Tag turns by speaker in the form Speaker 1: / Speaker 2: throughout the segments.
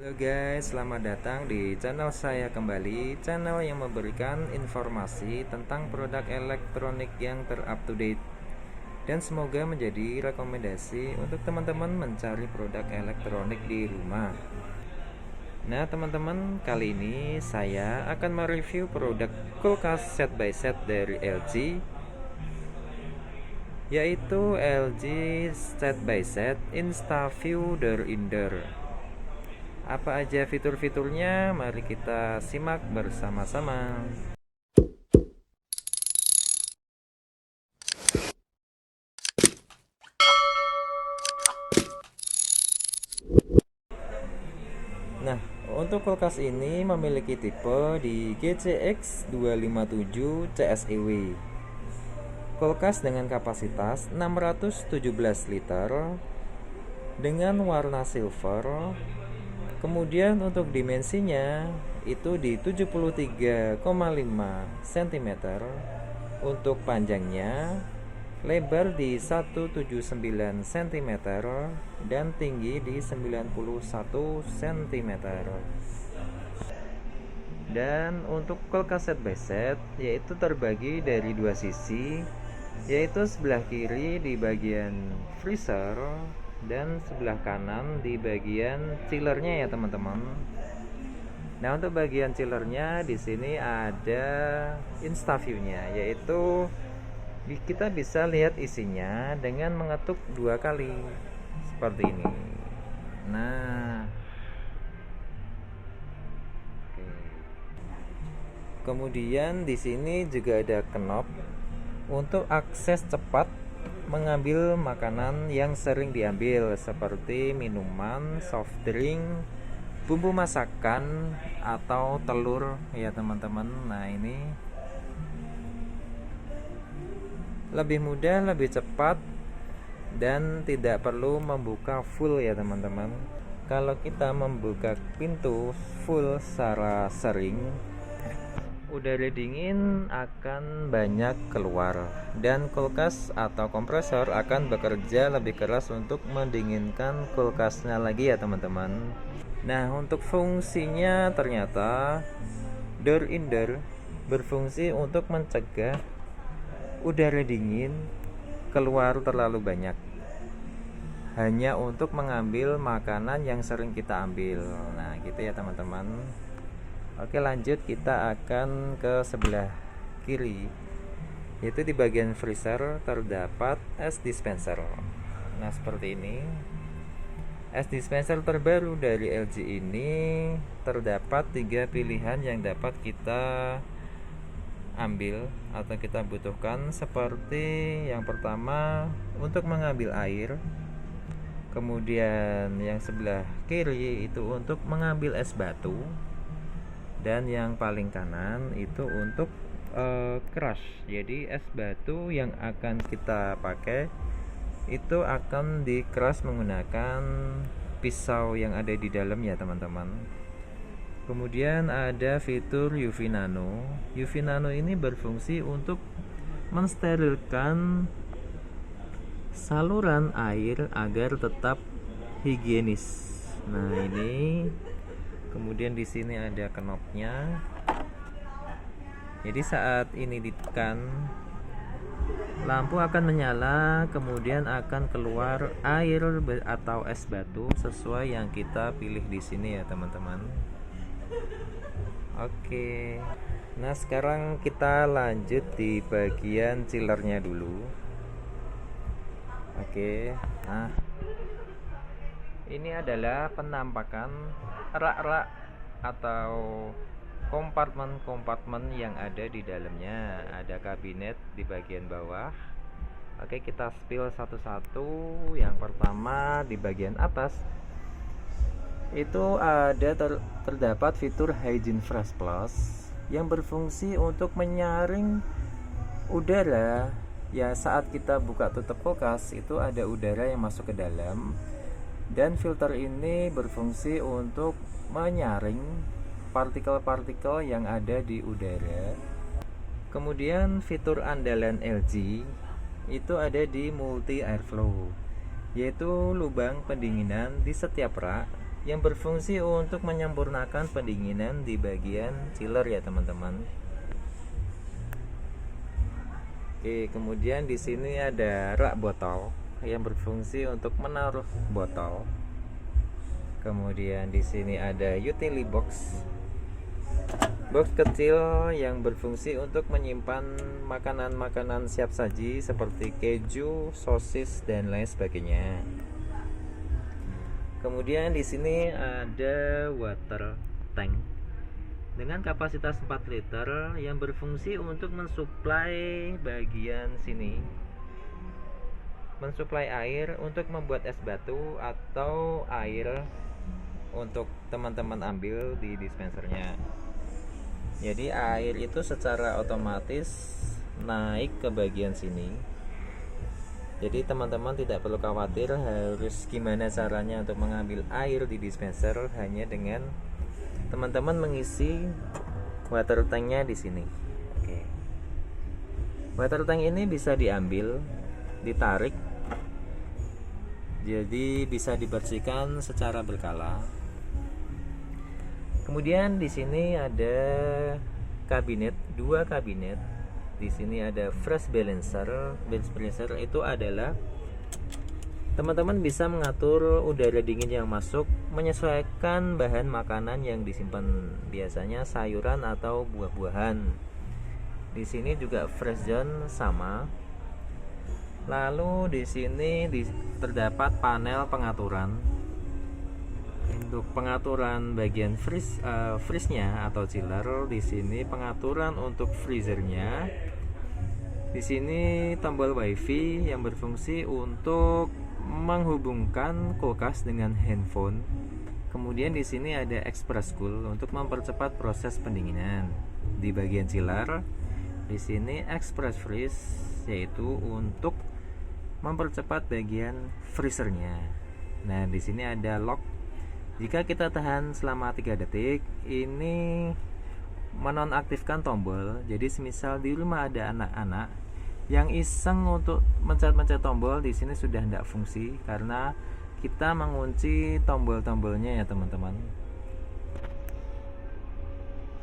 Speaker 1: Halo guys, selamat datang di channel saya kembali, channel yang memberikan informasi tentang produk elektronik yang terupdate dan semoga menjadi rekomendasi untuk teman-teman mencari produk elektronik di rumah. Nah teman-teman, kali ini saya akan mereview produk kulkas set by set dari LG, yaitu LG set by set InstaView Door-in-Door. Apa aja fitur-fiturnya? Mari kita simak bersama-sama. Nah, untuk kulkas ini memiliki tipe di GCX 257 CSEW. Kulkas dengan kapasitas 617 liter dengan warna silver. Kemudian untuk dimensinya itu di 73,5 cm. Untuk panjangnya lebar di 179 cm dan tinggi di 91 cm. Dan untuk kulkas set by set yaitu terbagi dari dua sisi, yaitu sebelah kiri di bagian freezer dan sebelah kanan di bagian chillernya ya teman-teman. Nah, untuk bagian chillernya di sini ada InstaView-nya, yaitu kita bisa lihat isinya dengan mengetuk 2 kali seperti ini. Nah, oke. Kemudian di sini juga ada knob untuk akses cepat mengambil makanan yang sering diambil seperti minuman, soft drink, bumbu masakan atau telur ya teman-teman. Nah, ini lebih mudah, lebih cepat dan tidak perlu membuka full ya teman-teman. Kalau kita membuka pintu full secara sering, udara dingin akan banyak keluar dan kulkas atau kompresor akan bekerja lebih keras untuk mendinginkan kulkasnya lagi ya teman-teman. Nah, untuk fungsinya ternyata door-in-door berfungsi untuk mencegah udara dingin keluar terlalu banyak, hanya untuk mengambil makanan yang sering kita ambil. Nah, gitu ya teman-teman. Oke, lanjut, kita akan ke sebelah kiri, yaitu di bagian freezer terdapat es dispenser. Nah, seperti ini. Es dispenser terbaru dari LG ini terdapat 3 pilihan yang dapat kita ambil atau kita butuhkan, seperti yang pertama untuk mengambil air, kemudian yang sebelah kiri itu untuk mengambil es batu, dan yang paling kanan itu untuk crush. Jadi es batu yang akan kita pakai itu akan di crush menggunakan pisau yang ada di dalam ya teman-teman. Kemudian ada fitur UV Nano. UV Nano ini berfungsi untuk mensterilkan saluran air agar tetap higienis. Nah, ini. Kemudian di sini ada knopnya. Jadi saat ini ditekan, lampu akan menyala, kemudian akan keluar air atau es batu sesuai yang kita pilih di sini ya teman-teman. Oke. Nah, sekarang kita lanjut di bagian chillernya dulu. Oke. Nah, ini adalah penampakan rak-rak atau kompartemen-kompartemen yang ada di dalamnya. Ada kabinet di bagian bawah. Oke, kita spill satu-satu. Yang pertama di bagian atas itu ada terdapat fitur Hygiene Fresh Plus yang berfungsi untuk menyaring udara. Ya, saat kita buka tutup kulkas itu ada udara yang masuk ke dalam, dan filter ini berfungsi untuk menyaring partikel-partikel yang ada di udara. Kemudian fitur andalan LG itu ada di multi airflow, yaitu lubang pendinginan di setiap rak yang berfungsi untuk menyempurnakan pendinginan di bagian chiller ya teman-teman. Oke, kemudian di sini ada rak botol yang berfungsi untuk menaruh botol. Kemudian di sini ada utility box. Box kecil yang berfungsi untuk menyimpan makanan-makanan siap saji seperti keju, sosis dan lain sebagainya. Kemudian di sini ada water tank dengan kapasitas 4 liter yang berfungsi untuk mensuplai bagian sini, mensuplai air untuk membuat es batu atau air untuk teman-teman ambil di dispensernya. Jadi air itu secara otomatis naik ke bagian sini. Jadi teman-teman tidak perlu khawatir harus gimana caranya untuk mengambil air di dispenser, hanya dengan teman-teman mengisi water tanknya di sini. Oke. Water tank ini bisa diambil, ditarik, jadi bisa dibersihkan secara berkala. Kemudian di sini ada kabinet, 2 kabinet. Di sini ada fresh balancer. Balancer itu adalah teman-teman bisa mengatur udara dingin yang masuk menyesuaikan bahan makanan yang disimpan, biasanya sayuran atau buah-buahan. Di sini juga fresh zone sama. Lalu di sini terdapat panel pengaturan. Untuk pengaturan bagian freeze-nya atau chiller, di sini pengaturan untuk freezernya. Di sini tombol WiFi yang berfungsi untuk menghubungkan kulkas dengan handphone. Kemudian di sini ada express cool untuk mempercepat proses pendinginan. Di bagian chiller, di sini express freeze yaitu untuk mempercepat bagian freezernya. Nah, di sini ada lock. Jika kita tahan selama 3 detik, ini menonaktifkan tombol. Jadi semisal di rumah ada anak-anak yang iseng untuk mencet-mencet tombol, di sini sudah tidak fungsi karena kita mengunci tombol-tombolnya ya teman-teman.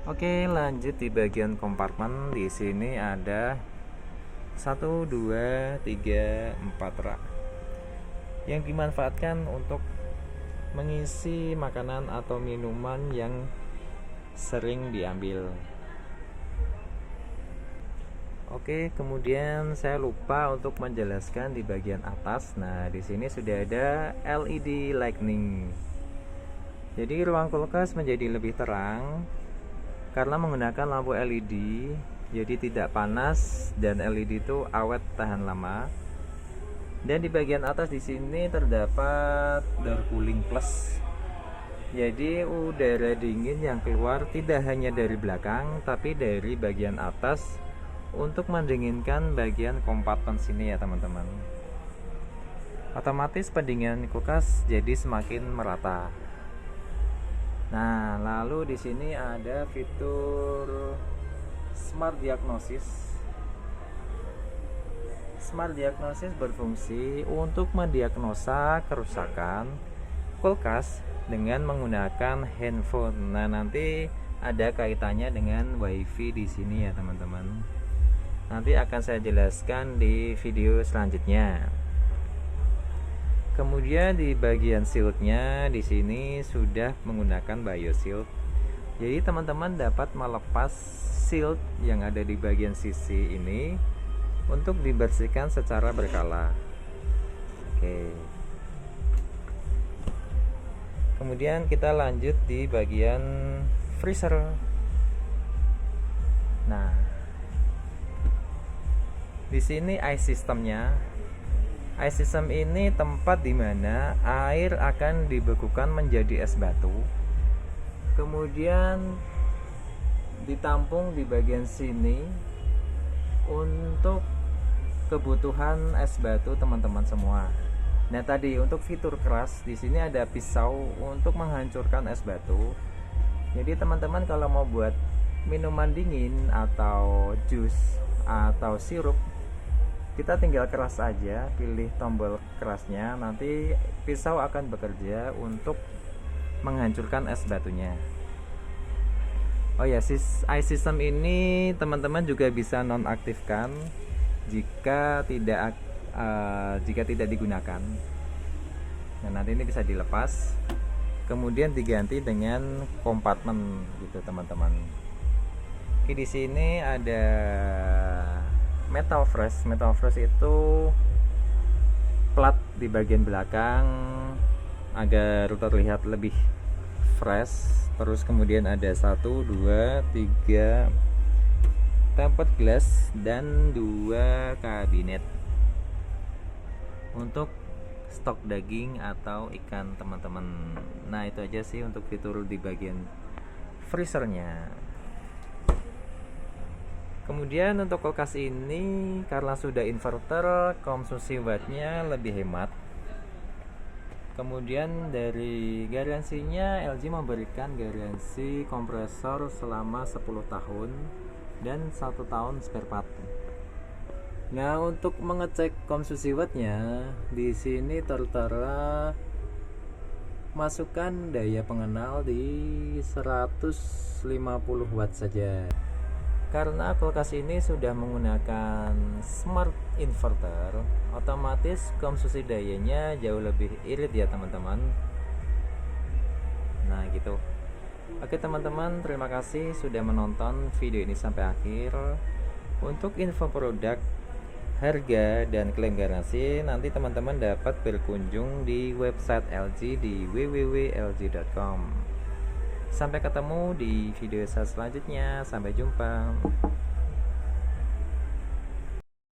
Speaker 1: Oke, lanjut di bagian kompartemen. Di sini ada 1, 2, 3, 4 rak yang dimanfaatkan untuk mengisi makanan atau minuman yang sering diambil. Oke, kemudian saya lupa untuk menjelaskan di bagian atas. Nah, di sini sudah ada LED lighting. Jadi ruang kulkas menjadi lebih terang karena menggunakan lampu LED, jadi tidak panas dan LED itu awet tahan lama. Dan di bagian atas di sini terdapat door cooling plus. Jadi udara dingin yang keluar tidak hanya dari belakang tapi dari bagian atas untuk mendinginkan bagian kompartemen sini ya teman-teman. Otomatis pendinginan kulkas jadi semakin merata. Nah, lalu di sini ada fitur Smart Diagnosis. Smart Diagnosis berfungsi untuk mendiagnosa kerusakan kulkas dengan menggunakan handphone. Nah, nanti ada kaitannya dengan WiFi di sini ya teman-teman. Nanti akan saya jelaskan di video selanjutnya. Kemudian di bagian shieldnya di sini sudah menggunakan BioShield. Jadi teman-teman dapat melepas shield yang ada di bagian sisi ini untuk dibersihkan secara berkala. Oke. Kemudian kita lanjut di bagian freezer. Nah, di sini ice systemnya. Ice system ini tempat di mana air akan dibekukan menjadi es batu. Kemudian ditampung di bagian sini untuk kebutuhan es batu teman-teman semua. Nah, tadi untuk fitur keras di sini ada pisau untuk menghancurkan es batu. Jadi teman-teman kalau mau buat minuman dingin atau jus atau sirup, kita tinggal keras aja, pilih tombol kerasnya, nanti pisau akan bekerja untuk menghancurkan es batunya. Oh ya, ice system ini teman-teman juga bisa nonaktifkan jika tidak digunakan. Nah, nanti ini bisa dilepas, kemudian diganti dengan kompartemen gitu teman-teman. Oke, di sini ada metal fresh. Metal fresh itu plat di bagian belakang agar terlihat lebih fresh. Terus kemudian ada 1, 2, 3 tempered glass dan 2 kabinet untuk stok daging atau ikan teman-teman. Nah, itu aja sih untuk fitur di bagian freezernya. Kemudian untuk kulkas ini karena sudah inverter, konsumsi wattnya lebih hemat. Kemudian dari garansinya, LG memberikan garansi kompresor selama 10 tahun dan 1 tahun spare part. Nah, untuk mengecek konsumsi wattnya, di sini tertera masukkan daya pengenal di 150 watt saja. Karena kulkas ini sudah menggunakan smart inverter, otomatis konsumsi dayanya jauh lebih irit ya teman-teman. Nah gitu. Oke teman-teman, terima kasih sudah menonton video ini sampai akhir. Untuk info produk, harga, dan klaim garansi, nanti teman-teman dapat berkunjung di website LG di www.lg.com. Sampai ketemu di video saya selanjutnya. Sampai jumpa.